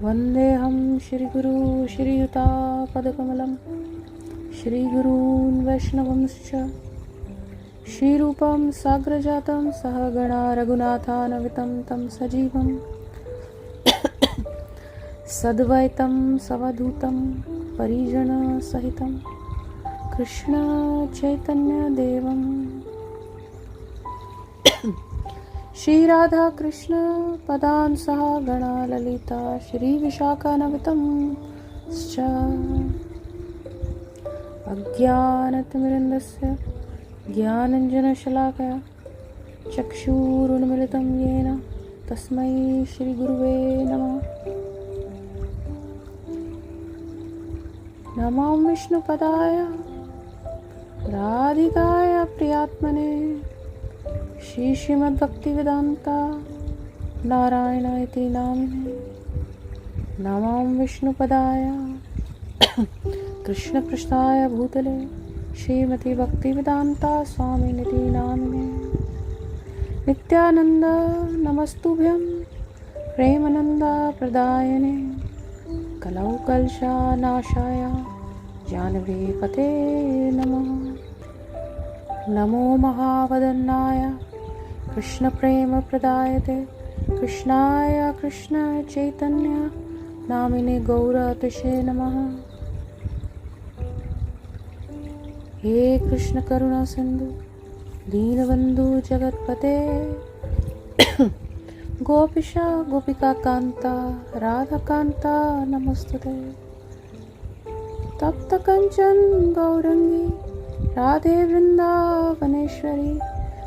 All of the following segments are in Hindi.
वन्देऽहं श्रीगुरू श्रीयुतापदकमलं श्रीगुरून् वैष्णवंश्च श्रीरूपं साग्रजातं सहगणा रघुनाथान्वितं तं सजीवं सद्वैतं सवधूतं परिजनसहितं कृष्णचैतन्यदेवं श्रीराधा कृष्ण पदान् सह गणा ललिता श्रीविशाखान्वितं च अज्ञानतिमिरन्दस्य ज्ञानञ्जनशलाकया चक्षुरुन्मिलितं येन तस्मै श्रीगुरुवे नमः। नमो विष्णुपदाय राधिकाय प्रियात्मने श्रीमद्भक्तिवेदान्ता नारायण इति नामिने। नमो विष्णुपदाय कृष्णपृष्ठाय भूतले श्रीमती भक्तिवेदान्ता स्वामिनिति नामिने। नित्यानन्द नमस्तुभ्यं प्रेमानन्द प्रदायने कलौ कलुषनाशाय जानवीपते नमः। नमो महावदन्नाय कृष्णप्रेमप्रदायते कृष्णाय कृष्णचैतन्य नामिने गौरतिशे नमः। हे कृष्ण करुणा सिंधु दीनबंधु जगतपते गोपिका गोपिका कांता राधा कांता नमस्तुते। तप्त कंचन गौरंगी राधे वृंदावनेश्वरी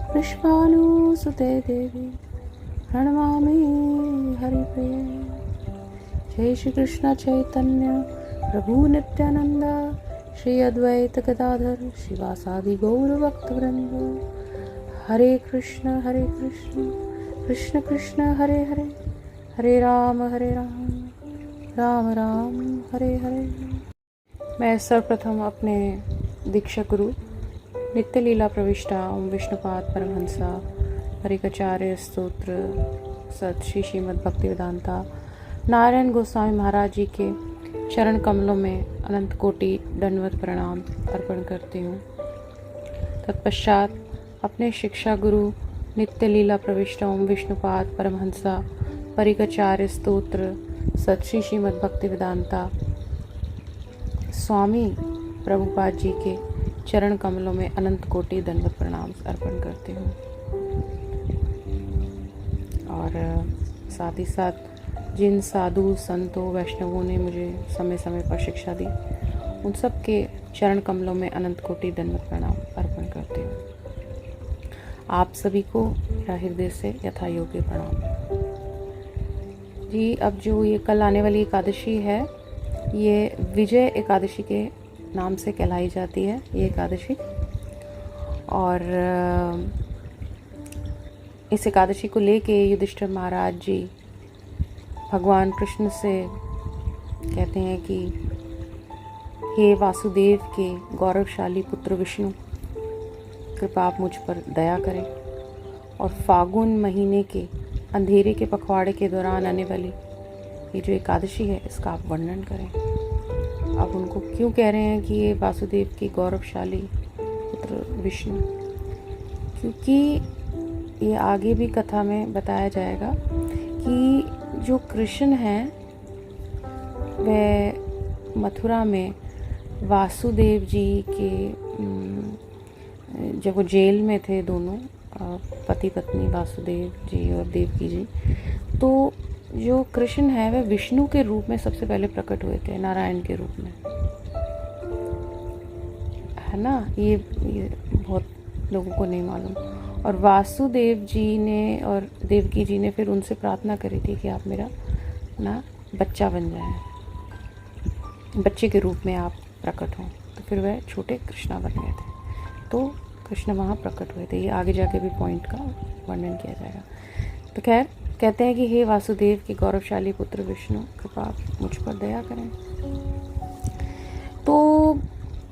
पुष्पानुसुते देवी प्रणमामि हरिप्रिये। जय श्री कृष्ण चैतन्य प्रभु नित्यानंद श्री अद्वैत गदाधर शिवासादि गौर भक्तवृंद। हरे कृष्ण कृष्ण कृष्ण हरे हरे हरे राम राम राम हरे हरे। मैं सर्वप्रथम अपने दीक्षा गुरु नित्य लीला प्रविष्टा ओम विष्णुपाद परमहंसा परिकाचार्य स्तोत्र सत श्री श्रीमद् भक्तिवेदांता नारायण गोस्वामी महाराज जी के चरण कमलों में अनंत कोटि दंडवत प्रणाम अर्पण करती हूँ। तत्पश्चात अपने शिक्षा गुरु नित्य लीला प्रविष्ट ओम विष्णुपाद परमहंसा परिकाचार्य स्तोत्र सत श्री श्रीमद् भक्तिवेदांता स्वामी प्रभुपाद जी के चरण कमलों में अनंत कोटि दंडवत प्रणाम अर्पण करती हूँ। और साथ ही साथ जिन साधु संतों वैष्णवों ने मुझे समय समय पर शिक्षा दी उन सब के चरण कमलों में अनंत कोटि दंडवत प्रणाम अर्पण करती हूँ। आप सभी को मेरा हृदय से यथा योग्य प्रणाम। जी, अब जो ये कल आने वाली एकादशी है ये विजय एकादशी के नाम से कहलाई जाती है ये एकादशी। और इस एकादशी को लेके युधिष्ठिर महाराज जी भगवान कृष्ण से कहते हैं कि हे वासुदेव के गौरवशाली पुत्र विष्णु, कृपा आप मुझ पर दया करें और फागुन महीने के अंधेरे के पखवाड़े के दौरान आने वाली ये जो एकादशी है इसका आप वर्णन करें। अब उनको क्यों कह रहे हैं कि ये वासुदेव की गौरवशाली पुत्र विष्णु, क्योंकि ये आगे भी कथा में बताया जाएगा कि जो कृष्ण हैं वह मथुरा में वासुदेव जी के जब वो जेल में थे दोनों पति पत्नी वासुदेव जी और देवकी जी, तो जो कृष्ण है वह विष्णु के रूप में सबसे पहले प्रकट हुए थे, नारायण के रूप में, है ना। ये बहुत लोगों को नहीं मालूम। और वासुदेव जी ने और देवकी जी ने फिर उनसे प्रार्थना करी थी कि आप मेरा ना बच्चा बन जाए, बच्चे के रूप में आप प्रकट हों। तो फिर वह छोटे कृष्णा बन गए थे, तो कृष्ण वहाँ प्रकट हुए थे। ये आगे जाके भी पॉइंट का वर्णन किया जाएगा। तो खैर कहते हैं कि हे वासुदेव के गौरवशाली पुत्र विष्णु, कृपा मुझ पर दया करें। तो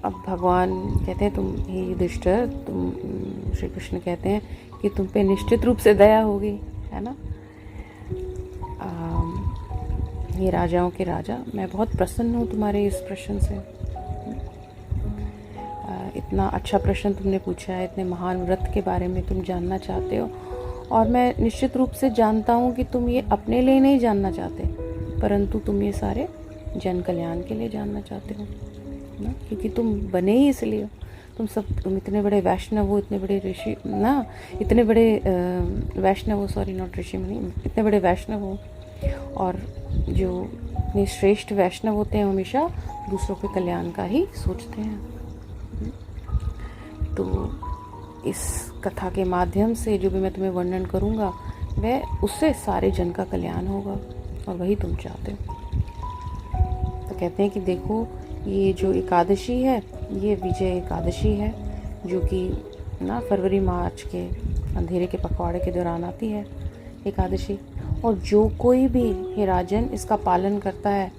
अब भगवान कहते हैं तुम हे युधिष्ठिर, तुम श्री कृष्ण कहते हैं कि तुम पे निश्चित रूप से दया होगी, है ना। हे राजाओं के राजा, मैं बहुत प्रसन्न हूँ तुम्हारे इस प्रश्न से। इतना अच्छा प्रश्न तुमने पूछा है, इतने महान व्रत के बारे में तुम जानना चाहते हो, और मैं निश्चित रूप से जानता हूँ कि तुम ये अपने लिए नहीं जानना चाहते, परंतु तुम ये सारे जन कल्याण के लिए जानना चाहते हो ना, क्योंकि तुम बने ही इसलिए हो। तुम इतने बड़े वैष्णव हो, इतने बड़े ऋषि ना, इतने बड़े वैष्णव हो, सॉरी नॉट ऋषि मुनि, इतने बड़े वैष्णव हो, और जो इतने श्रेष्ठ वैष्णव होते हैं हमेशा दूसरों के कल्याण का ही सोचते हैं। तो इस कथा के माध्यम से जो भी मैं तुम्हें वर्णन करूँगा वह उससे सारे जन का कल्याण होगा, और वही तुम चाहते हो। तो कहते हैं कि देखो, ये जो एकादशी है ये विजय एकादशी है, जो कि ना फरवरी मार्च के अंधेरे के पखवाड़े के दौरान आती है एकादशी। और जो कोई भी हे राजन इसका पालन करता है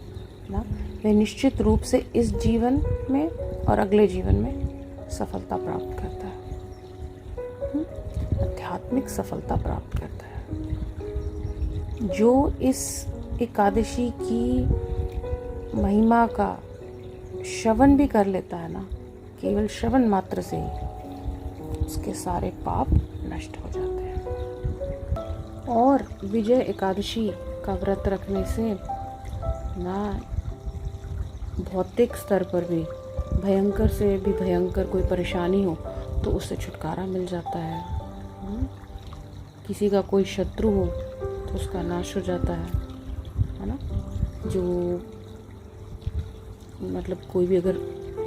ना, वह निश्चित रूप से इस जीवन में और अगले जीवन में सफलता प्राप्त करता है, आध्यात्मिक सफलता प्राप्त करता है। जो इस एकादशी की महिमा का श्रवण भी कर लेता है ना, केवल श्रवण मात्र से ही उसके सारे पाप नष्ट हो जाते हैं। और विजय एकादशी का व्रत रखने से ना भौतिक स्तर पर भी भयंकर से भी भयंकर कोई परेशानी हो तो उससे छुटकारा मिल जाता है। किसी का कोई शत्रु हो तो उसका नाश हो जाता है ना। जो मतलब कोई भी अगर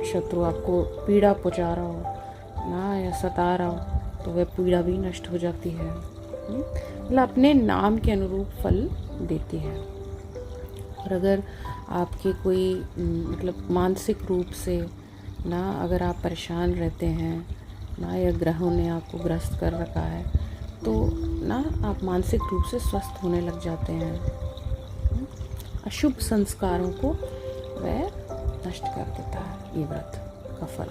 शत्रु आपको पीड़ा पहुंचा रहा हो ना, या सता रहा हो, तो वह पीड़ा भी नष्ट हो जाती है। मतलब अपने नाम के अनुरूप फल देती है। और अगर आपके कोई मतलब मानसिक रूप से ना अगर आप परेशान रहते हैं ना, या ग्रहों ने आपको ग्रस्त कर रखा है, तो ना आप मानसिक रूप से स्वस्थ होने लग जाते हैं। अशुभ संस्कारों को वह नष्ट कर देता है ये व्रत का फल।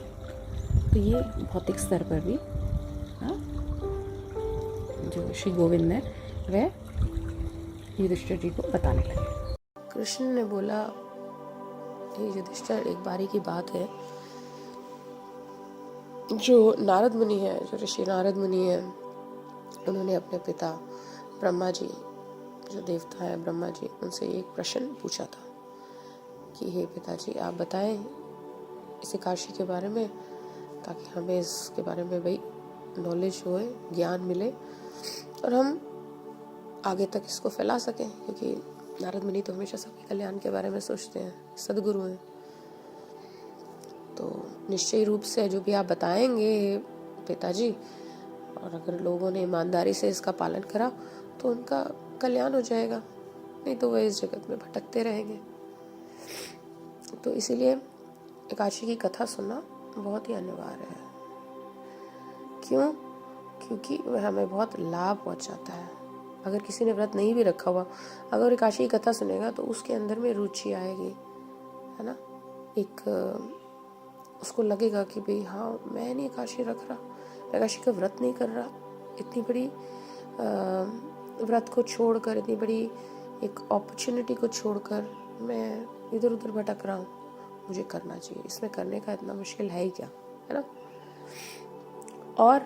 तो ये भौतिक स्तर पर भी ना जो श्री गोविंद ने वह युधिष्ठिर जी को बताने लगे। कृष्ण ने बोला, ये युधिष्ठिर, एक बारी की बात है, जो नारद मुनि है, जो ऋषि नारद मुनि है, उन्होंने अपने पिता ब्रह्मा जी, जो देवता है ब्रह्मा जी, उनसे एक प्रश्न पूछा था कि हे पिताजी, आप बताएं इस एकादशी के बारे में, ताकि हमें इसके बारे में भाई नॉलेज होए, ज्ञान मिले, और हम आगे तक इसको फैला सकें, क्योंकि नारद मुनि तो हमेशा सबके कल्याण के बारे में सोचते हैं, सद्गुरु हैं। तो निश्चय रूप से जो भी आप बताएंगे पिताजी, और अगर लोगों ने ईमानदारी से इसका पालन करा तो उनका कल्याण हो जाएगा, नहीं तो वह इस जगत में भटकते रहेंगे। तो इसीलिए एकादशी की कथा सुनना बहुत ही अनिवार्य है। क्यों? क्योंकि वह हमें बहुत लाभ पहुंचाता है। अगर किसी ने व्रत नहीं भी रखा हुआ, अगर एकादशी की कथा सुनेगा तो उसके अंदर में रुचि आएगी, है ना। एक उसको लगेगा कि भाई हाँ, मैं नहीं एकादशी रख रहा, एकादशी का व्रत नहीं कर रहा, इतनी बड़ी व्रत को छोड़कर, इतनी बड़ी एक अपॉर्चुनिटी को छोड़कर मैं इधर उधर भटक रहा हूँ, मुझे करना चाहिए, इसमें करने का इतना मुश्किल है ही क्या, है ना। और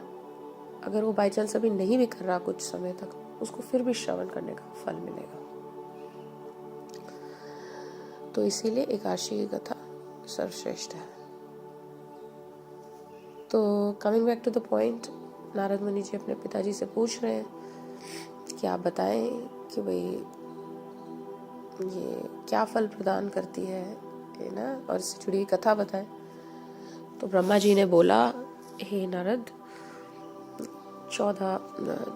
अगर वो बाई चांस अभी नहीं भी कर रहा कुछ समय तक, उसको फिर भी श्रवण करने का फल मिलेगा। तो इसीलिए एकादशी की कथा सर्वश्रेष्ठ है। तो coming back to the point, Narad Muni ji अपने पिताजी से पूछ रहे हैं कि आप बताएं कि भाई ये क्या फल प्रदान करती है ना, और इससे जुड़ी कथा बताएं। तो ब्रह्मा जी ने बोला, हे नारद, 14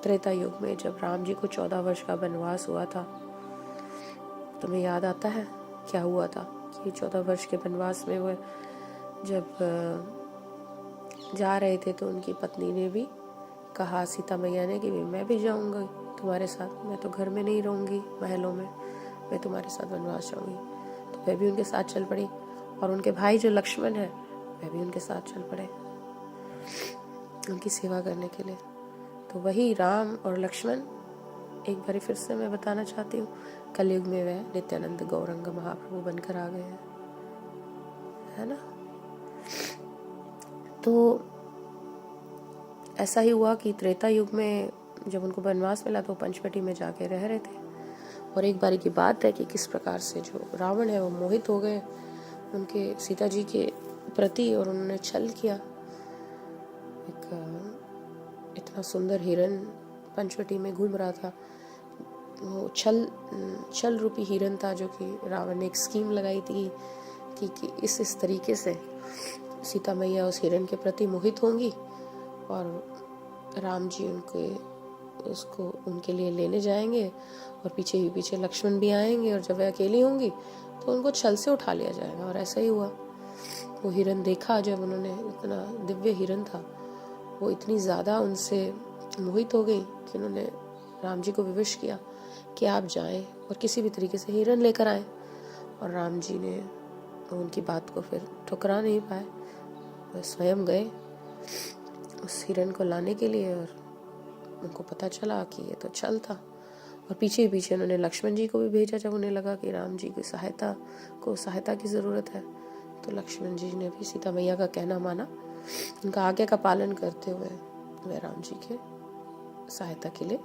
त्रेता युग में जब राम जी को 14 वर्ष का वनवास हुआ था, तुम्हें याद आता है क्या हुआ था? कि 14 वर्ष के वनवास में वो जब जा रहे थे तो उनकी पत्नी ने भी कहा, सीता मैया ने, कि मैं भी जाऊंगी तुम्हारे साथ, मैं तो घर में नहीं रहूंगी महलों में, मैं तुम्हारे साथ वनवास जाऊंगी। तो वह भी उनके साथ चल पड़ी, और उनके भाई जो लक्ष्मण है वह भी उनके साथ चल पड़े उनकी सेवा करने के लिए। तो वही राम और लक्ष्मण, एक बार फिर से मैं बताना चाहती हूँ, कलयुग में वह नित्यानंद गौरंग महाप्रभु बनकर आ गए हैं, है ना। तो ऐसा ही हुआ कि त्रेता युग में जब उनको वनवास मिला तो पंचवटी में जाके रह रहे थे। और एक बारी की बात है कि किस प्रकार से जो रावण है वो मोहित हो गए उनके सीता जी के प्रति और उन्होंने छल किया। एक इतना सुंदर हिरन पंचवटी में घूम रहा था, वो छल रूपी हिरन था, जो कि रावण ने एक स्कीम लगाई थी कि इस तरीके से सीता मैया उस हिरन के प्रति मोहित होंगी और राम जी उसको उनके लिए लेने जाएंगे और पीछे ही पीछे लक्ष्मण भी आएंगे और जब वह अकेली होंगी तो उनको छल से उठा लिया जाएगा। और ऐसा ही हुआ। वो हिरन देखा जब उन्होंने, इतना दिव्य हिरन था, वो इतनी ज़्यादा उनसे मोहित हो गई कि उन्होंने राम जी को विवश किया कि आप जाएं और किसी भी तरीके से हिरन लेकर आए। और राम जी ने उनकी बात को फिर ठुकरा नहीं पाए, वह स्वयं गए उस हिरन को लाने के लिए। और उनको पता चला कि ये तो छल था। और पीछे पीछे उन्होंने लक्ष्मण जी को भी भेजा जब उन्हें लगा कि राम जी की सहायता की ज़रूरत है। तो लक्ष्मण जी ने भी सीता मैया का कहना माना, उनका आज्ञा का पालन करते हुए वे राम जी के सहायता के लिए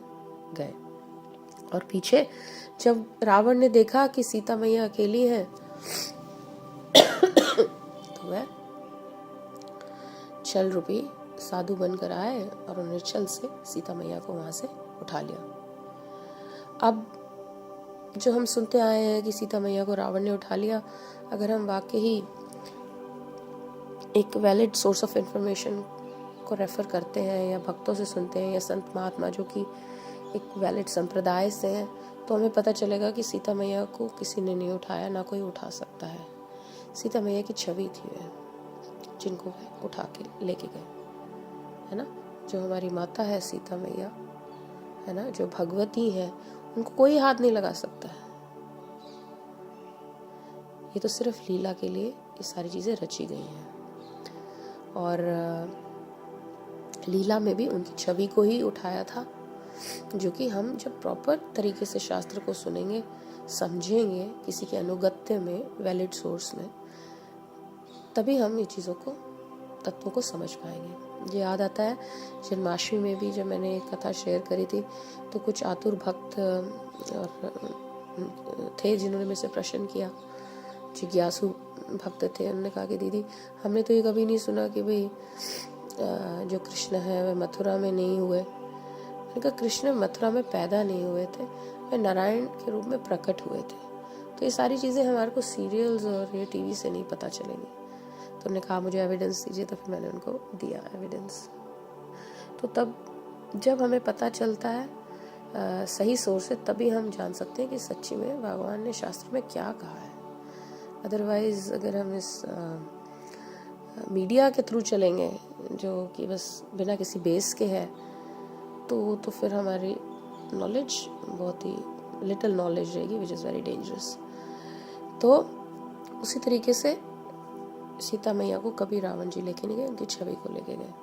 गए। और पीछे जब रावण ने देखा कि सीता मैया अकेली है तो वह छल रूपी साधु बनकर आए और उन्होंने छल से सीता मैया को वहां से उठा लिया। अब जो हम सुनते आए हैं कि सीता मैया को रावण ने उठा लिया, अगर हम वाकई ही एक वैलिड सोर्स ऑफ इंफॉर्मेशन को रेफर करते हैं या भक्तों से सुनते हैं या संत महात्मा जो कि एक वैलिड संप्रदाय से हैं, तो हमें पता चलेगा कि सीता मैया को किसी ने नहीं उठाया, ना कोई उठा सकता है। सीता मैया की छवि थी वह, जिनको वह उठा के लेके गए, है ना। जो हमारी माता है सीता मैया, है ना, जो भगवती है, उनको कोई हाथ नहीं लगा सकता है। ये तो सिर्फ लीला के लिए ये सारी चीज़ें रची गई हैं। और लीला में भी उनकी छवि को ही उठाया था, जो कि हम जब प्रॉपर तरीके से शास्त्र को सुनेंगे, समझेंगे किसी के अनुगत्य में, वैलिड सोर्स में, तभी हम ये चीज़ों को, तत्वों को समझ पाएंगे। मुझे याद आता है जन्माष्टमी में भी जब मैंने एक कथा शेयर करी थी तो कुछ आतुर भक्त थे जिन्होंने मुझसे प्रश्न किया, जिज्ञासु भक्त थे। उन्होंने कहा कि दीदी, हमने तो ये कभी नहीं सुना कि भाई जो कृष्ण है वह मथुरा में नहीं हुए। मैंने कहा कृष्ण मथुरा में पैदा नहीं हुए थे, वे नारायण के रूप में प्रकट हुए थे। तो ये सारी चीज़ें हमारे को सीरियल्स और ये टीवी से नहीं पता चलेंगी। तो उन्होंने कहा मुझे एविडेंस दीजिए, तो फिर मैंने उनको दिया एविडेंस। तो तब जब हमें पता चलता है सही सोर्स से, तभी हम जान सकते हैं कि सच्ची में भगवान ने शास्त्र में क्या कहा है। अदरवाइज अगर हम इस मीडिया के थ्रू चलेंगे जो कि बस बिना किसी बेस के है, तो फिर हमारी नॉलेज बहुत ही लिटिल नॉलेज रहेगी, विच इज़ वेरी डेंजरस। तो उसी तरीके से सीता मैया को कभी रावण जी लेके नहीं गए, उनकी छवि को लेके गए।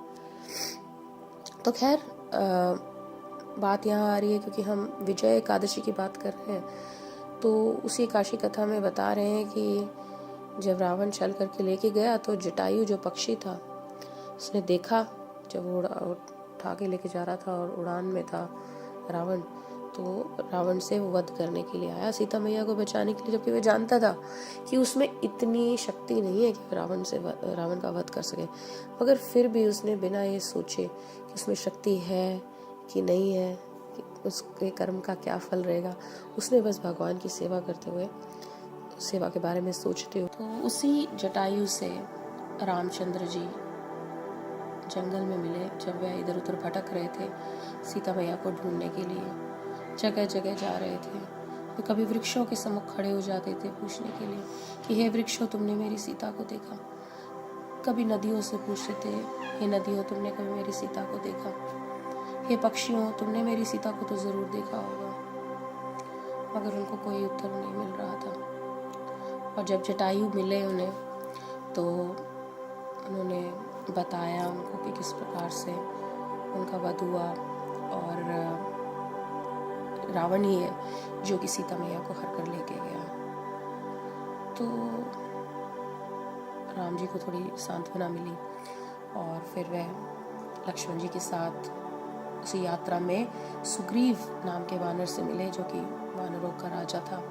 तो खैर बात यहाँ आ रही है क्योंकि हम विजय एकादशी की बात कर रहे हैं, तो उसी काशी कथा में बता रहे हैं कि जब रावण छल करके लेके गया तो जटायु जो पक्षी था, उसने देखा जब वो उठा के लेके जा रहा था और उड़ान में था रावण, तो रावण से वो वध करने के लिए आया सीता मैया को बचाने के लिए, जबकि वह जानता था कि उसमें इतनी शक्ति नहीं है कि रावण का वध कर सके। मगर फिर भी उसने बिना ये सोचे कि उसमें शक्ति है कि नहीं है, कि उसके कर्म का क्या फल रहेगा, उसने बस भगवान की सेवा करते हुए, सेवा के बारे में सोचते हुए, तो उसी जटायु से रामचंद्र जी जंगल में मिले। जब वह इधर उधर भटक रहे थे सीता मैया को ढूंढने के लिए, जगह जगह जा रहे थे, तो कभी वृक्षों के सम्मुख खड़े हो जाते थे पूछने के लिए कि हे वृक्षों, तुमने मेरी सीता को देखा। कभी नदियों से पूछते थे, हे नदियों, तुमने कभी मेरी सीता को देखा। हे पक्षियों, तुमने मेरी सीता को तो ज़रूर देखा होगा। मगर उनको कोई उत्तर नहीं मिल रहा था। और जब जटायु मिले उन्हें, तो उन्होंने बताया उनको कि किस प्रकार से उनका वध हुआ और रावण ही है जो कि सीता मैया को हर कर लेके गया। तो राम जी को थोड़ी सांत्वना मिली और फिर वह लक्ष्मण जी के साथ उसी यात्रा में सुग्रीव नाम के वानर से मिले, जो कि वानरों का राजा था।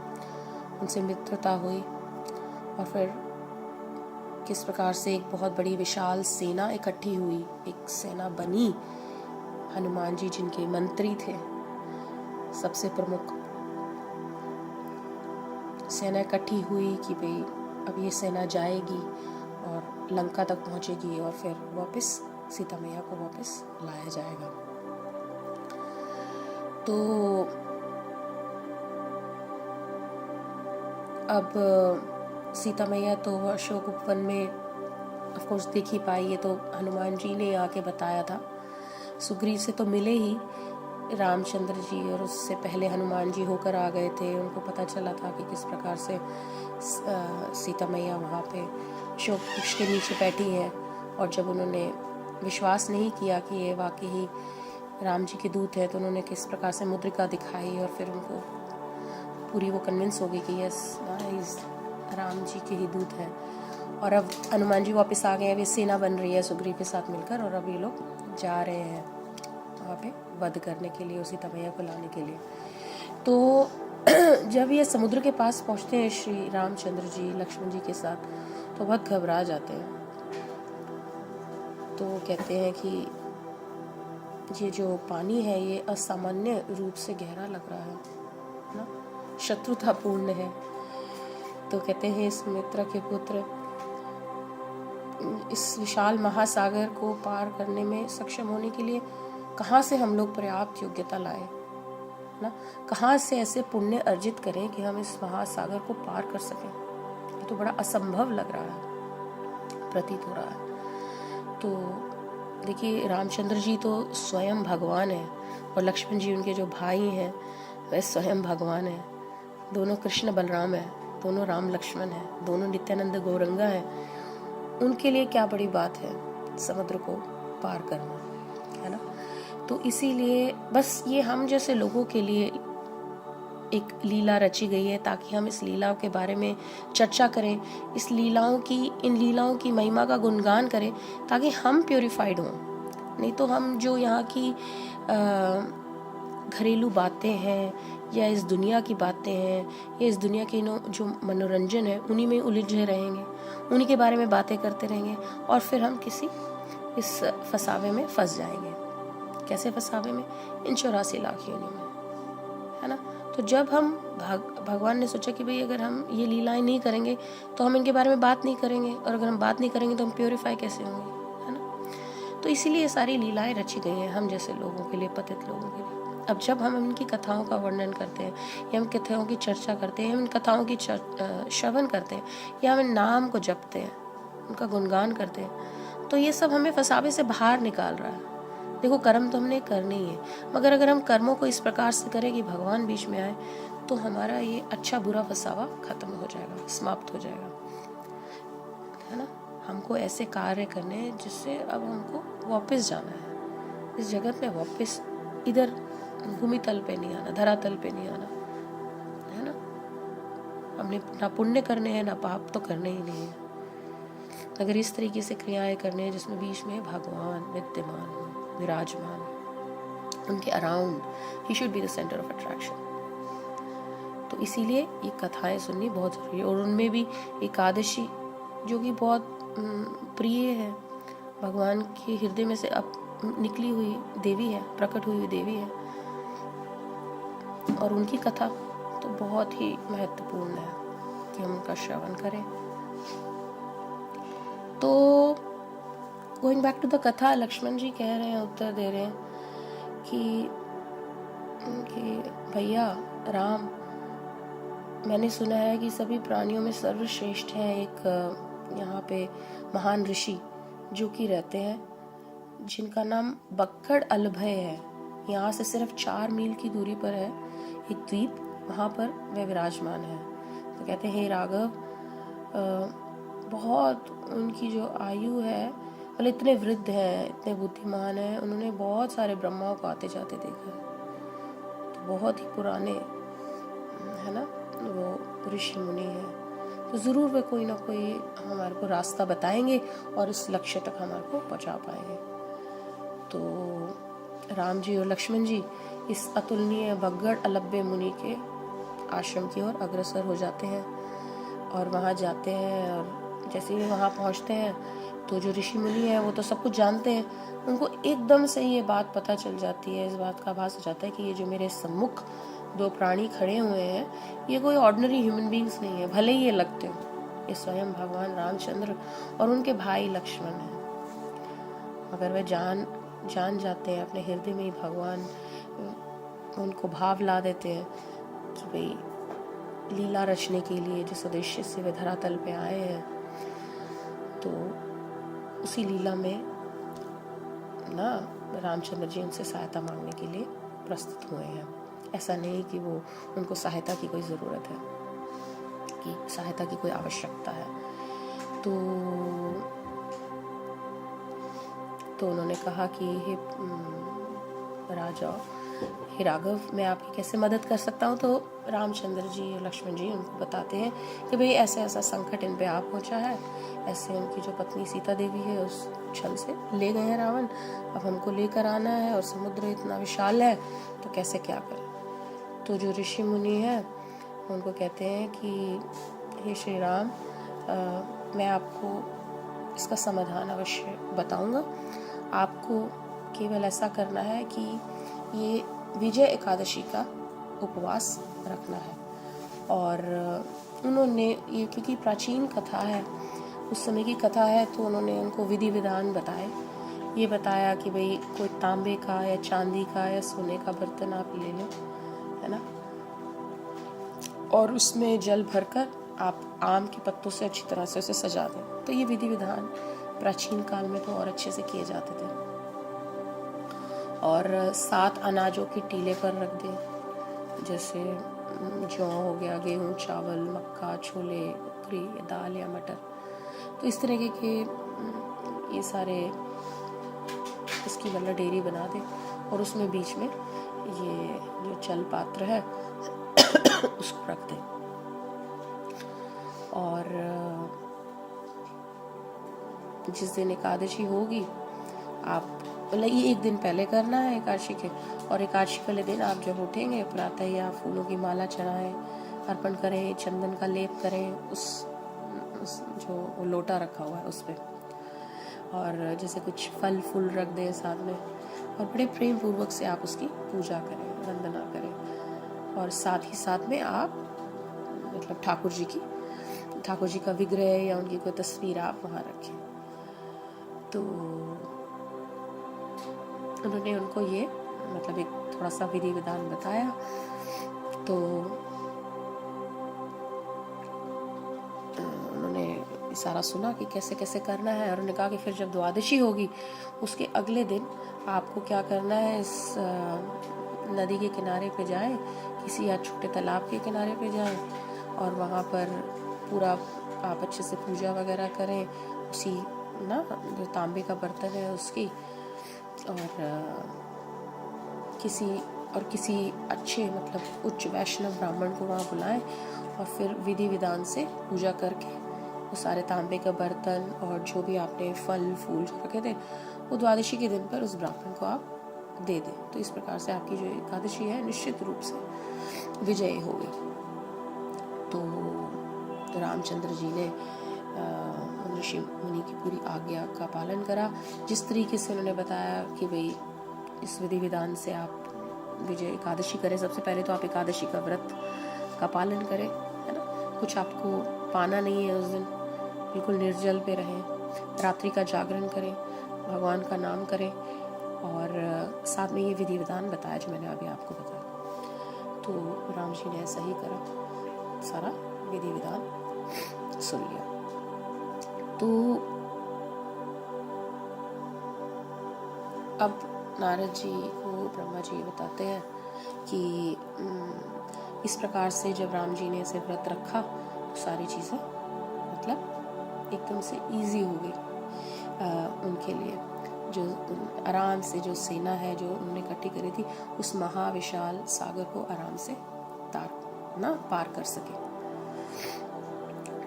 उनसे मित्रता हुई और फिर किस प्रकार से एक बहुत बड़ी विशाल सेना इकट्ठी हुई, एक सेना बनी। हनुमान जी जिनके मंत्री थे, सबसे प्रमुख, सेना इकट्ठी हुई कि भाई अब ये सेना जाएगी और लंका तक पहुंचेगी और फिर वापस सीता मैया को वापस लाया जाएगा। तो अब सीता मैया तो अशोक उपवन में ऑफ कोर्स दिख ही पाई, ये तो हनुमान जी ने आके बताया था। सुग्रीव से तो मिले ही रामचंद्र जी, और उससे पहले हनुमान जी होकर आ गए थे। उनको पता चला था कि किस प्रकार से सीता मैया वहाँ पे अशोक वृक्ष के नीचे बैठी है, और जब उन्होंने विश्वास नहीं किया कि ये वाकई ही राम जी के दूत है, तो उन्होंने किस प्रकार से मुद्रिका दिखाई और फिर उनको पूरी वो कन्विंस हो गई कि यस राम जी के ही दूत हैं। और अब हनुमान जी वापस आ गए हैं, वे सेना बन रही है सुग्रीव के साथ मिलकर, और अब ये लोग जा रहे हैं वहाँ पे वध करने के लिए, सीता मैया को लाने के लिए। तो जब ये समुद्र के पास पहुँचते हैं श्री रामचंद्र जी लक्ष्मण जी के साथ, तो बहुत घबरा जाते हैं। तो कहते हैं कि ये जो पानी है ये असामान्य रूप से गहरा लग रहा है ना, शत्रुतापूर्ण है। तो कहते हैं सुमित्रा के पुत्र, इस विशाल महासागर को पार करने में सक्षम होने के लिए कहाँ से हम लोग पर्याप्त योग्यता लाए ना, कहाँ से ऐसे पुण्य अर्जित करें कि हम इस महासागर को पार कर सकें। ये तो बड़ा असंभव लग रहा है, प्रतीत हो रहा है। तो देखिए रामचंद्र जी तो स्वयं भगवान है, और लक्ष्मण जी उनके जो भाई हैं वह स्वयं भगवान है। दोनों कृष्ण बलराम है, दोनों राम लक्ष्मण है, दोनों नित्यानंद गौरंगा है। उनके लिए क्या बड़ी बात है समुद्र को पार करना, है ना। तो इसीलिए बस ये हम जैसे लोगों के लिए एक लीला रची गई है, ताकि हम इस लीलाओं के बारे में चर्चा करें, इस इन लीलाओं की महिमा का गुणगान करें, ताकि हम प्योरीफाइड हों। नहीं तो हम जो यहाँ की घरेलू बातें हैं, या इस दुनिया की बातें हैं, या इस दुनिया के जो मनोरंजन है, उन्हीं में उलझे रहेंगे, उन्हीं के बारे में बातें करते रहेंगे, और फिर हम किसी इस फसावे में फंस जाएंगे। कैसे फसावे में? इन 84 लाख योनियों में, है ना। तो जब हम भगवान ने सोचा कि भाई अगर हम ये लीलाएं नहीं करेंगे तो हम इनके बारे में बात नहीं करेंगे, और अगर हम बात नहीं करेंगे तो हम प्योरीफाई कैसे होंगे, है ना। तो इसीलिए ये सारी लीलाएं रची गई हैं हम जैसे लोगों के लिए, पतित लोगों के लिए। अब जब हम इनकी कथाओं का वर्णन करते हैं, या हम कथाओं की चर्चा करते हैं, हम इन कथाओं की श्रवण करते हैं, या हम इन नाम को जपते हैं, उनका गुणगान करते हैं, तो ये सब हमें फसावे से बाहर निकाल रहा है। देखो कर्म तो हमने करने ही है, मगर अगर हम कर्मों को इस प्रकार से करें कि भगवान बीच में आए, तो हमारा ये अच्छा बुरा फसावा खत्म हो जाएगा, समाप्त हो जाएगा, है ना। हमको ऐसे कार्य करने हैं जिससे अब हमको वापस जाना है इस जगत में, वापस इधर भूमि तल पे नहीं आना, धरातल पे नहीं आना, है ना। हमने ना पुण्य करने हैं ना पाप तो करने ही नहीं है। अगर इस तरीके से क्रियाएं करने हैं जिसमें बीच में भगवान विद्यमान हो, विराजमान, उनके around, he should be the centre of attraction. तो इसीलिए ये कथाएं सुननी बहुत जरूरी है। और उनमें भी एकादशी जो कि बहुत प्रिय है, भगवान के हृदय में से अब निकली हुई देवी है, प्रकट हुई हुई देवी है, और उनकी कथा तो बहुत ही महत्वपूर्ण है कि हम उनका श्रवण करें। तो गोइंग बैक टू द कथा, लक्ष्मण जी कह रहे हैं, उत्तर दे रहे हैं कि भैया राम, मैंने सुना है कि सभी प्राणियों में सर्वश्रेष्ठ है एक यहाँ पे महान ऋषि जो कि रहते हैं, जिनका नाम बक्कड़ अलभय है। यहाँ से सिर्फ 4 मील की दूरी पर है एक द्वीप, वहाँ पर वे विराजमान है। तो कहते हैं हे राघव, बहुत उनकी जो आयु है, मतलब इतने वृद्ध हैं, इतने बुद्धिमान हैं, उन्होंने बहुत सारे ब्रह्माओं को आते जाते देखा है। तो बहुत ही पुराने, है ना, वो ऋषि मुनि हैं, तो ज़रूर वे कोई ना कोई हमारे को रास्ता बताएंगे और इस लक्ष्य तक हमारे को पहुंचा पाएंगे। तो राम जी और लक्ष्मण जी इस अतुलनीय बग्गड़ अलब्बे मुनि के आश्रम की ओर अग्रसर हो जाते हैं और वहाँ जाते हैं। और जैसे ही वहाँ पहुँचते हैं तो जो ऋषि मुनि हैं वो तो सब कुछ जानते हैं, उनको एकदम से ये बात पता चल जाती है, इस बात का आभास हो जाता है कि ये जो मेरे सम्मुख दो प्राणी खड़े हुए हैं ये कोई ऑर्डिनरी ह्यूमन बींग्स नहीं है, भले ही ये लगते हो, ये स्वयं भगवान रामचंद्र और उनके भाई लक्ष्मण हैं। अगर वे जान जाते हैं अपने हृदय में ही भगवान उनको भाव ला देते हैं कि भाई लीला रचने के लिए जिस उद्देश्य से वे धरातल पे आए हैं, तो उसी लीला में ना रामचंद्र जी उनसे सहायता मांगने के लिए प्रस्तुत हुए हैं। ऐसा नहीं कि वो उनको सहायता की कोई ज़रूरत है, कि सहायता की कोई आवश्यकता है। तो उन्होंने कहा कि हे राजा, हे राघव, मैं आपकी कैसे मदद कर सकता हूँ। तो रामचंद्र जी और लक्ष्मण जी उनको बताते हैं कि भाई ऐसा ऐसा संकट इन पे आ पहुँचा है, ऐसे उनकी जो पत्नी सीता देवी है उस छल से ले गए हैं रावण, अब हमको लेकर आना है और समुद्र इतना विशाल है तो कैसे क्या करें। तो जो ऋषि मुनि हैं उनको कहते हैं कि हे श्री राम, मैं आपको इसका समाधान अवश्य बताऊंगा। आपको केवल ऐसा करना है कि ये विजय एकादशी का उपवास रखना है। और उन्होंने ये, क्योंकि प्राचीन कथा है, उस समय की कथा है, तो उन्होंने उनको विधि विधान बताए। ये बताया कि भाई कोई तांबे का या चांदी का या सोने का बर्तन आप ले लें, है ना, और उसमें जल भरकर आप आम के पत्तों से अच्छी तरह से उसे सजा दें। तो ये विधि विधान प्राचीन काल में तो और अच्छे से किए जाते थे। और 7 अनाजों की टीले पर रख दें, जैसे जौ हो गया, गेहूँ, चावल, मक्का, छोले, बकरी, दाल या मटर। तो इस तरीके के ये सारे इसकी मतलब डेयरी बना दें और उसमें बीच में ये जो जल पात्र है उसको रख दें। और जिस दिन एकादशी होगी, आप मतलब ये एक दिन पहले करना है एकादशी के, और एकादशी वाले दिन आप जब उठेंगे प्रातः ही आप फूलों की माला चढ़ाएं, अर्पण करें, चंदन का लेप करें उस जो लोटा रखा हुआ है उस पर, और जैसे कुछ फल फूल रख दें साथ में, और बड़े प्रेम पूर्वक से आप उसकी पूजा करें, वंदना करें। और साथ ही साथ में आप मतलब ठाकुर जी का विग्रह या उनकी कोई तस्वीर आप वहाँ रखें। तो उन्होंने उनको ये मतलब एक थोड़ा सा विधि विधान बताया। तो उन्होंने सारा सुना कि कैसे कैसे करना है, और उन्होंने कहा कि फिर जब द्वादशी होगी उसके अगले दिन आपको क्या करना है, इस नदी के किनारे पे जाए, किसी या छोटे तालाब के किनारे पे जाए, और वहाँ पर पूरा आप अच्छे से पूजा वगैरह करें उसी ना जो तांबे का बर्तन है उसकी, और किसी अच्छे मतलब उच्च वैष्णव ब्राह्मण को वहाँ बुलाएं, और फिर विधि विधान से पूजा करके वो सारे तांबे का बर्तन और जो भी आपने फल फूल रखे थे वो द्वादशी के दिन पर उस ब्राह्मण को आप दे दें। तो इस प्रकार से आपकी जो एकादशी है निश्चित रूप से विजयी होगी। तो रामचंद्र जी ने ऋषि मुनि की पूरी आज्ञा का पालन करा, जिस तरीके से उन्होंने बताया कि भाई इस विधि विधान से आप विजय एकादशी करें। सबसे पहले तो आप एकादशी का व्रत का पालन करें, है ना, कुछ आपको पाना नहीं है उस दिन, बिल्कुल निर्जल पे रहें, रात्रि का जागरण करें, भगवान का नाम करें, और साथ में ये विधि विधान बताया जो मैंने अभी आपको बताया। तो राम जी ने ऐसा ही करा, सारा विधि विधान सुन लिया। तो अब नारद जी को ब्रह्मा जी बताते हैं कि इस प्रकार से जब राम जी ने इसे व्रत रखा तो सारी चीज़ें मतलब एकदम से इजी हो गई उनके लिए। जो आराम से जो सेना है जो उन्होंने इकट्ठी करी थी उस महाविशाल सागर को आराम से पार कर सके।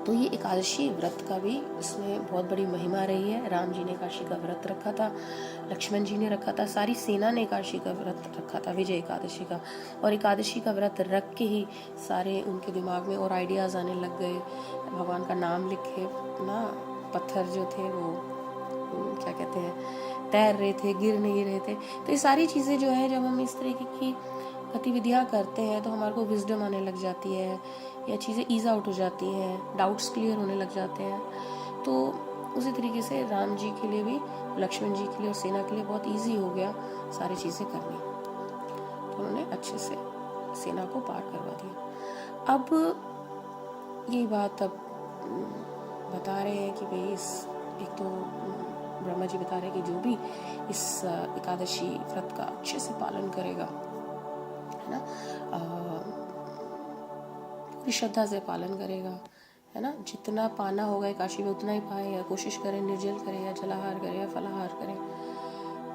तो ये एकादशी व्रत का भी इसमें बहुत बड़ी महिमा रही है। राम जी ने एकादशी का व्रत रखा था, लक्ष्मण जी ने रखा था, सारी सेना ने एकादशी का व्रत रखा था, विजय एकादशी का। और एकादशी का व्रत रख के ही सारे उनके दिमाग में और आइडियाज़ आने लग गए। भगवान का नाम लिखे ना, पत्थर जो थे वो क्या कहते हैं, तैर रहे थे, गिर नहीं रहे थे। तो ये सारी चीज़ें जो है, जब हम इस तरीके की गतिविधियाँ करते हैं तो हमारे को विजडम आने लग जाती है, या चीज़ें ईज आउट हो जाती हैं, डाउट्स क्लियर होने लग जाते हैं। तो उसी तरीके से राम जी के लिए भी, लक्ष्मण जी के लिए और सेना के लिए बहुत इजी हो गया सारी चीज़ें करनी। तो उन्होंने अच्छे से सेना को पार करवा दिया। अब यही बात अब बता रहे हैं कि भाई एक तो ब्रह्मा जी बता रहे हैं कि जो भी इस एकादशी व्रत का अच्छे से पालन करेगा, है ना, पूरी श्रद्धा से पालन करेगा, है ना, जितना पाना होगा एकादशी में उतना ही पाए, या कोशिश करें निर्जल करे, या जलाहार करे, या फलाहार करे,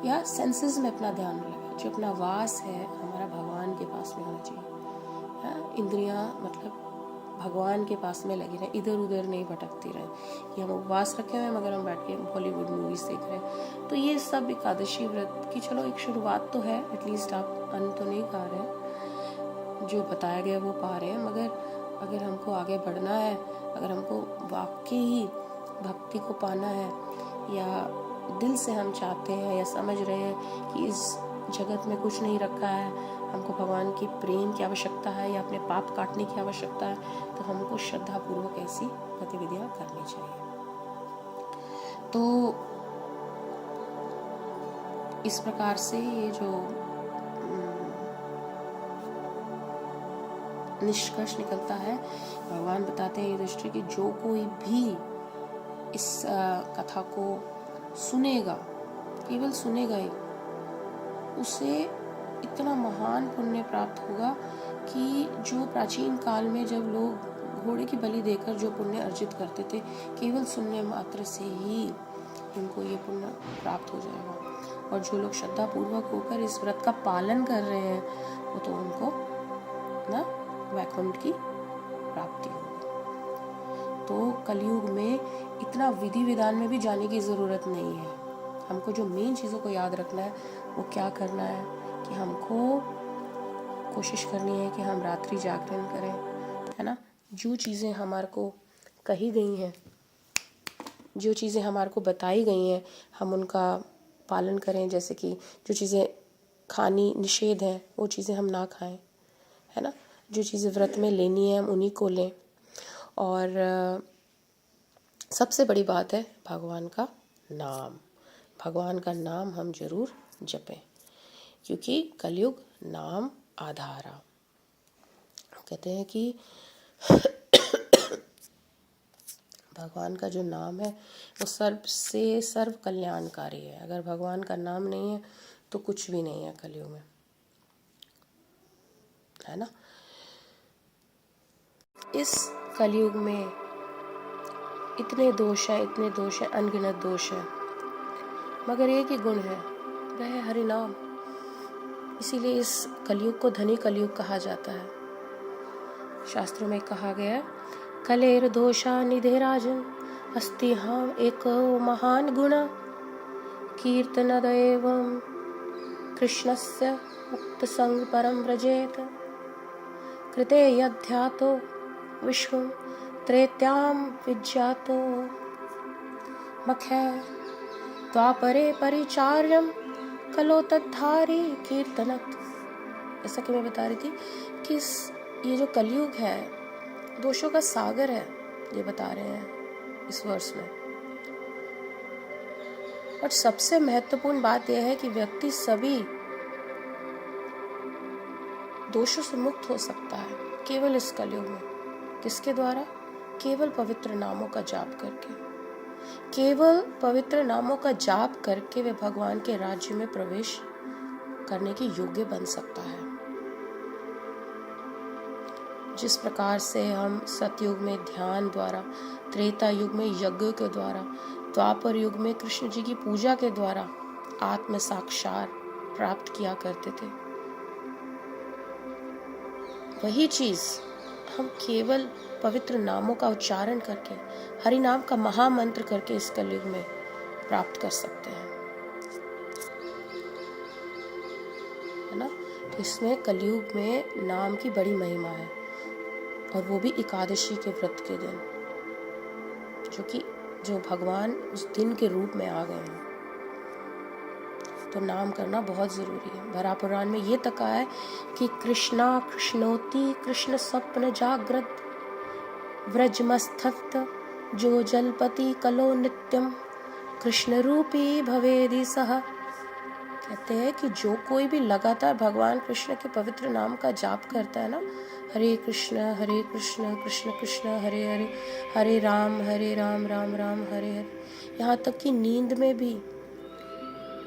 या सेंसेस में अपना ध्यान लगे। जो अपना वास है हमारा भगवान के पास में होना चाहिए। इंद्रियां मतलब भगवान के पास में लगी रहे, इधर उधर नहीं भटकती रहे कि हम उपवास रखे हुए हैं मगर हम बैठ के बॉलीवुड मूवीज देख रहे हैं। तो ये सब एकादशी व्रत की चलो एक शुरुआत तो है, एटलीस्ट आप अन्न तो नहीं खा रहे हैं, जो बताया गया वो पा रहे हैं। मगर अगर हमको आगे बढ़ना है, अगर हमको वाकई ही भक्ति को पाना है, या दिल से हम चाहते हैं या समझ रहे हैं कि इस जगत में कुछ नहीं रखा है, हमको भगवान की प्रेम की आवश्यकता है या अपने पाप काटने की आवश्यकता है, तो हमको श्रद्धापूर्वक ऐसी गतिविधियां करनी चाहिए। तो इस प्रकार से ये जो निष्कर्ष निकलता है, भगवान बताते हैं युधिष्ठिर कि जो कोई भी इस कथा को सुनेगा, केवल सुनेगा ही, उसे इतना महान पुण्य प्राप्त होगा कि जो प्राचीन काल में जब लोग घोड़े की बलि देकर जो पुण्य अर्जित करते थे, केवल सुनने मात्र से ही उनको ये पुण्य प्राप्त हो जाएगा। और जो लोग श्रद्धा पूर्वक होकर इस व्रत का पालन कर रहे हैं, वो तो उनको ना वैकुंठ की प्राप्ति होगी। तो कलयुग में इतना विधि विधान में भी जाने की ज़रूरत नहीं है। हमको जो मेन चीज़ों को याद रखना है वो क्या करना है कि हमको कोशिश करनी है कि हम रात्रि जागरण करें, है ना। जो चीज़ें हमारे को कही गई हैं, जो चीज़ें हमारे को बताई गई हैं, हम उनका पालन करें। जैसे कि जो चीज़ें खानी निषेध हैं वो चीज़ें हम ना खाएं, है ना। जो चीज़ें व्रत में लेनी है हम उन्हीं को लें। और सबसे बड़ी बात है भगवान का नाम। भगवान का नाम हम जरूर जपें, क्योंकि कलयुग नाम आधारा। कहते हैं कि भगवान का जो नाम है वो सर्व कल्याणकारी है। अगर भगवान का नाम नहीं है तो कुछ भी नहीं है कलयुग में, है ना। इस कलयुग में इतने दोष हैं, अनगिनत दोष हैं, मगर एक ही गुण है, वह है हरि नाम। इसीलिए इस कलयुग को धनी कलयुग कहा जाता है। शास्त्रों में कहा गया, कलेर दोषा निधे राजन अस्ति हम एको महान गुण कीर्तनद एवं कृष्णस्य मुक्त संग परम व्रजेत कृते यध्यातो विश्वं त्रेत्याम विज्ञातो मख्य द्वापरे परिचार्यम कलो तद्धारी कीर्तनत। ऐसा कि मैं बता रही थी कि ये जो कलयुग है दोषों का सागर है, ये बता रहे हैं इस वर्ष में। और सबसे महत्वपूर्ण बात यह है कि व्यक्ति सभी दोषों से मुक्त हो सकता है केवल इस कलयुग में। किसके द्वारा? केवल पवित्र नामों का जाप करके। केवल पवित्र नामों का जाप करके वे भगवान के राज्य में प्रवेश करने के योग्य बन सकता है। जिस प्रकार से हम सतयुग में ध्यान द्वारा, त्रेता युग में यज्ञ के द्वारा, द्वापर युग में कृष्ण जी की पूजा के द्वारा आत्म साक्षात प्राप्त किया करते थे, वही चीज हम केवल पवित्र नामों का उच्चारण करके, हरि नाम का महामंत्र करके इस कलयुग में प्राप्त कर सकते हैं, है ना। तो इसमें कलयुग में नाम की बड़ी महिमा है, और वो भी एकादशी के व्रत के दिन, जो भगवान उस दिन के रूप में आ गए हैं। तो नाम करना बहुत जरूरी है। भरा पुराण में ये तक है कि कृष्णा कृष्णोति कृष्ण स्वप्न जागृत व्रजमस्थत जो जलपति कलो नित्यम कृष्ण रूपी भवेदि सह। कहते हैं कि जो कोई भी लगातार भगवान कृष्ण के पवित्र नाम का जाप करता है ना, हरे कृष्ण कृष्ण कृष्ण हरे हरे, हरे राम राम राम हरे हरे, यहाँ तक कि नींद में भी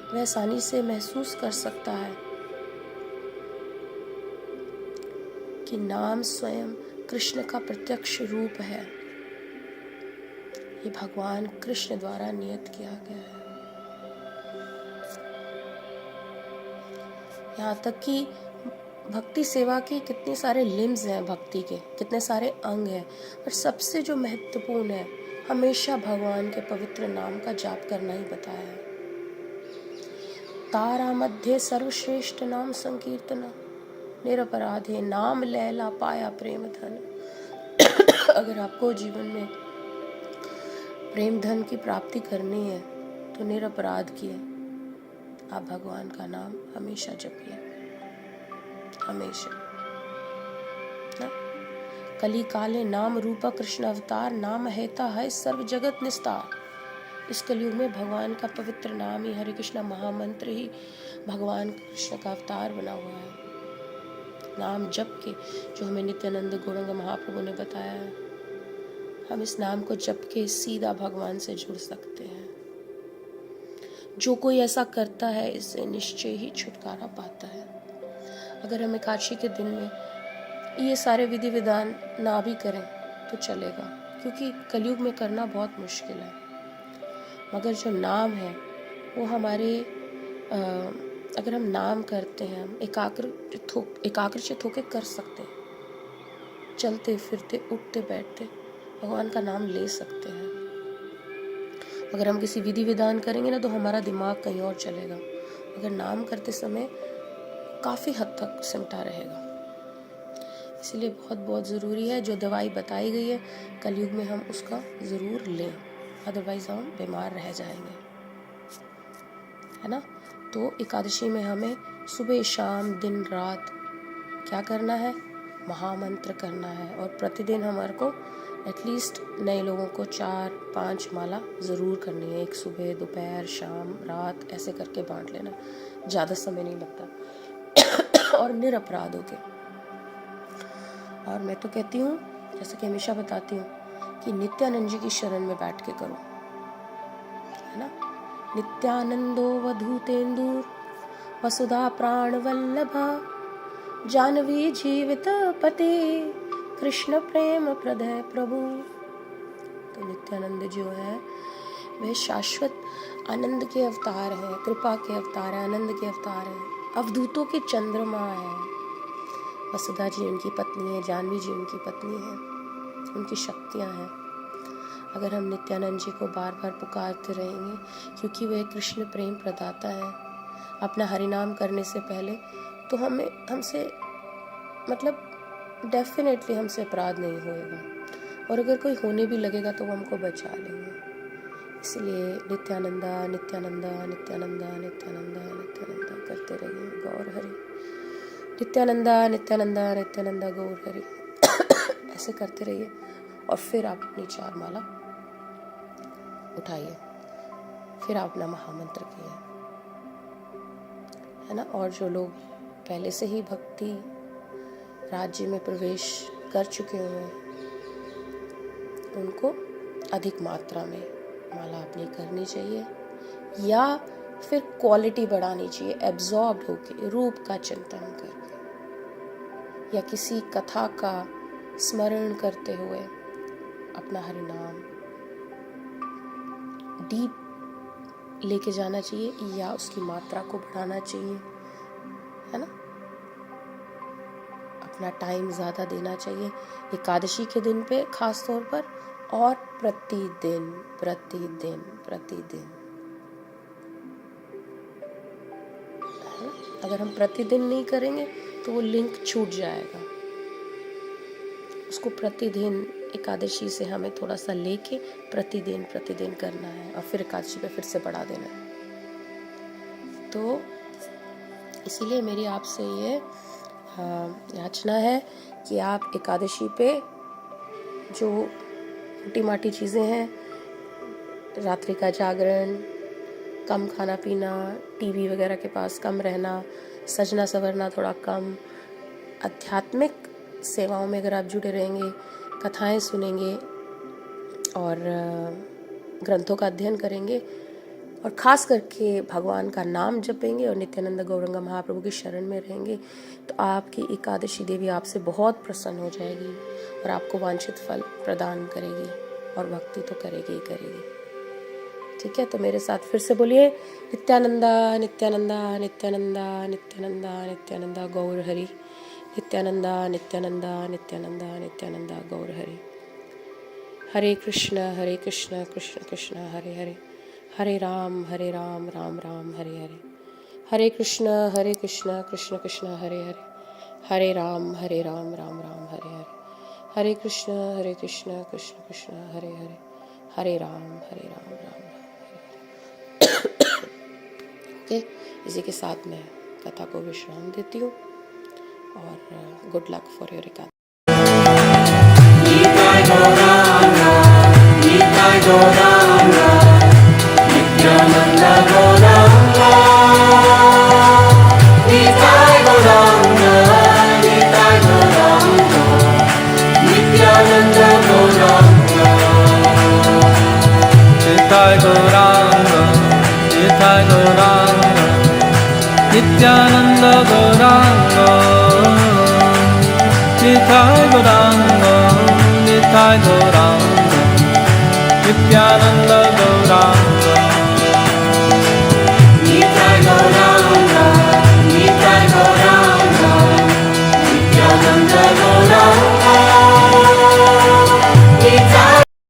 वह आसानी से महसूस कर सकता है कि नाम स्वयं कृष्ण का प्रत्यक्ष रूप है। ये भगवान कृष्ण द्वारा नियत किया गया है। यहाँ तक कि भक्ति सेवा की कितने सारे लिम्स हैं, भक्ति के कितने सारे अंग हैं, पर सबसे जो महत्वपूर्ण है, हमेशा भगवान के पवित्र नाम का जाप करना ही बताया है। तारा मध्य सर्वश्रेष्ठ नाम संकीर्तन निरपराधे नाम लैला पाया प्रेम धन। अगर आपको जीवन में प्रेम धन की प्राप्ति करनी है तो निरपराध की है, आप भगवान का नाम हमेशा जपिए, हमेशा ना। कली काले नाम रूपा कृष्ण अवतार, नाम हेता है सर्व जगत निस्तार। इस कलयुग में भगवान का पवित्र नाम ही, हरे कृष्ण महामंत्र ही भगवान कृष्ण का अवतार बना हुआ है। नाम जप के, जो हमें नित्यानंद गौड़ंग महाप्रभु ने बताया है, हम इस नाम को जप के सीधा भगवान से जुड़ सकते हैं। जो कोई ऐसा करता है इससे निश्चय ही छुटकारा पाता है। अगर हम एकादशी के दिन में ये सारे विधि विधान ना भी करें तो चलेगा, क्योंकि कलयुग में करना बहुत मुश्किल है। मगर जो नाम है वो हमारे अगर हम नाम करते हैं, हम एकाग्रचित होकर कर सकते हैं। चलते फिरते उठते बैठते भगवान का नाम ले सकते हैं। अगर हम किसी विधि विधान करेंगे ना तो हमारा दिमाग कहीं और चलेगा। अगर नाम करते समय काफ़ी हद तक सिमटा रहेगा। इसलिए बहुत बहुत ज़रूरी है, जो दवाई बताई गई है कलयुग में हम उसका ज़रूर लें, अदरवाइज हम बीमार रह जाएंगे, है ना। तो एकादशी में हमें सुबह शाम दिन रात क्या करना है, महामंत्र करना है। और प्रतिदिन हमारे को एटलीस्ट नए लोगों को 4-5 माला ज़रूर करनी है। एक सुबह, दोपहर, शाम, रात, ऐसे करके बांट लेना, ज़्यादा समय नहीं लगता। और निरपराध हो के। और मैं तो कहती हूँ, जैसे कि हमेशा बताती हूँ, कि नित्यानंद जी की शरण में बैठ के करो, है ना। नित्यानंदो वधूतेन्दुर वसुधा प्राण वल्लभा जानवी जीवित पति कृष्ण प्रेम प्रदय प्रभु। तो नित्यानंद जो है वह शाश्वत आनंद के अवतार हैं, कृपा के अवतार हैं, आनंद के अवतार हैं, अवधूतों के चंद्रमा हैं। वसुधा जी उनकी पत्नी है, जानवी जी उनकी पत्नी है, उनकी शक्तियाँ हैं। अगर हम नित्यानंद जी को बार बार पुकारते रहेंगे, क्योंकि वह कृष्ण प्रेम प्रदाता है, अपना हरिनाम करने से पहले तो हमसे मतलब डेफिनेटली हमसे अपराध नहीं होएगा, और अगर कोई होने भी लगेगा तो वो हमको बचा लेंगे। इसलिए नित्यानंदा नित्यानंदा नित्यानंदा नित्यानंदा नित्यानंदा करते रहिए, गौर हरि। नित्यानंदा नित्यानंदा नित्यानंदा गौर हरि। ऐसे करते रहिए, और फिर आप अपनी 4 माला उठाइए, फिर आप अपना महामंत्र किए, है ना। और जो लोग पहले से ही भक्ति राज्य में प्रवेश कर चुके हुए हैं, उनको अधिक मात्रा में माला अपनी करनी चाहिए, या फिर क्वालिटी बढ़ानी चाहिए, एब्जॉर्ब होके, रूप का चिंतन करके, या किसी कथा का स्मरण करते हुए अपना हरिनाम डीप लेके जाना चाहिए या उसकी मात्रा को बढ़ाना चाहिए, है ना। अपना टाइम ज़्यादा देना चाहिए एकादशी के दिन पे खास तौर पर, और प्रतिदिन प्रतिदिन प्रतिदिन, है ना। अगर हम प्रतिदिन नहीं करेंगे तो वो लिंक छूट जाएगा। उसको प्रतिदिन एकादशी से हमें थोड़ा सा लेके प्रतिदिन प्रतिदिन करना है, और फिर एकादशी पे फिर से बढ़ा देना है। तो इसीलिए मेरी आपसे ये याचना है कि आप एकादशी पे जो मोटी माटी चीज़ें हैं, रात्रि का जागरण, कम खाना पीना, टीवी वगैरह के पास कम रहना, सजना संवरना थोड़ा कम, आध्यात्मिक सेवाओं में अगर आप जुड़े रहेंगे, कथाएं सुनेंगे और ग्रंथों का अध्ययन करेंगे, और ख़ास करके भगवान का नाम जपेंगे और नित्यानंद गौरंग महाप्रभु की शरण में रहेंगे, तो आपकी एकादशी देवी आपसे बहुत प्रसन्न हो जाएगी और आपको वांछित फल प्रदान करेगी, और भक्ति तो करेगी ही करेगी। ठीक है, तो मेरे साथ फिर से बोलिए, नित्यानंदा नित्यानंदा नित्यानंदा नित्यानंदा नित्यानंदा गौर हरि, नित्यानंदा नित्यानंदा नित्यानंदा नित्यानंदा गौर हरि। हरे कृष्ण कृष्ण कृष्ण हरे हरे, हरे राम राम राम हरे हरे, हरे कृष्ण कृष्ण कृष्ण हरे हरे, हरे राम राम राम हरे हरे, हरे कृष्ण कृष्ण कृष्ण हरे हरे, हरे राम राम राम हरे। ओके, इसी के साथ मैं कथा को विश्राम देती हूँ, और good luck for your Ekadashi. Nityananda Gauranga, Nitai Gauranga, Nitai Gauranga, Nityananda